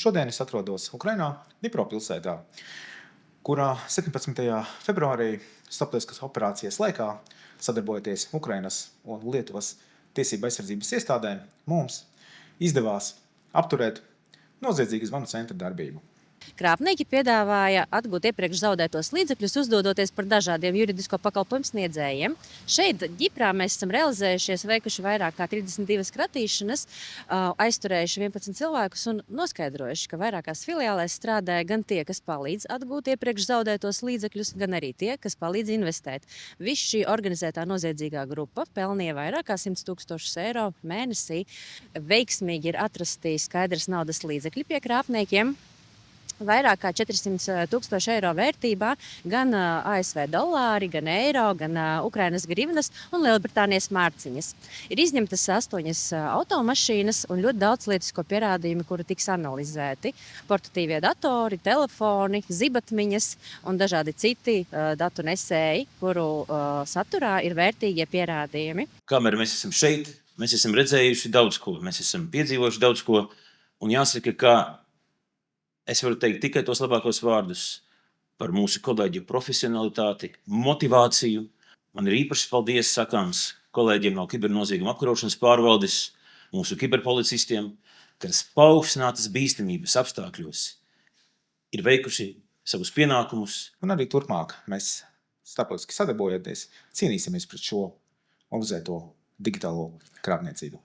šodien es atrodos Ukrainā, Dnipro pilsētā, kurā 17. februārī starptautiskas operācijas laikā, sadarbojoties Ukrainas un Lietuvas tiesību aizsardzības iestādēm, mums izdevās apturēt noziedzīgu zvanu centra darbību. Krāpnieki piedāvāja atgūt iepriekš zaudētos līdzekļus, uzdodoties par dažādiem juridisko pakalpojumu sniedzējiem. Šeit, Ģiprā, mēs esam realizējušies, veikuši vairāk kā 32 kratīšanas, aizturējuši 11 cilvēkus un noskaidrojuši, ka vairākās filiālēs strādāja gan tie, kas palīdz atgūt iepriekš zaudētos līdzekļus, gan arī tie, kas palīdz investēt. Viss šī organizētā noziedzīgā grupa pelnīja vairāk kā 100 000 eiro mēnesī. Veiksmīgi ir atrasti skaidrs naudas līdzekļi pie krāpniekiem. Vairāk kā 400 000 eiro vērtībā gan ASV dolāri, gan eiro, gan Ukrainas grivnas un Lielbritānijas mārciņas. Ir izņemtas 8 automašīnas un ļoti daudz lietisko pierādījumu, kuri tiks analizēti. Portatīvie datori, telefoni, zibatmiņas un dažādi citi datu nesēji, kuru saturā ir vērtīgie pierādījumi. Kamēr mēs esam šeit, mēs esam redzējuši daudz ko, mēs esam piedzīvojuši daudz ko, un jāsaka, ka es varu teikt tikai tos labākos vārdus par mūsu kolēģu profesionalitāti, motivāciju. Man ir īpaši paldies sakāms kolēģiem no kibernozieguma apkarošanas pārvaldes, mūsu kiberpolicistiem, kas paaugstinātas bīstamības apstākļos ir veikuši savus pienākumus. Un arī turpmāk mēs starptautiski sadarbojoties cīnīsimies pret šo organizēto digitālo krāpniecību.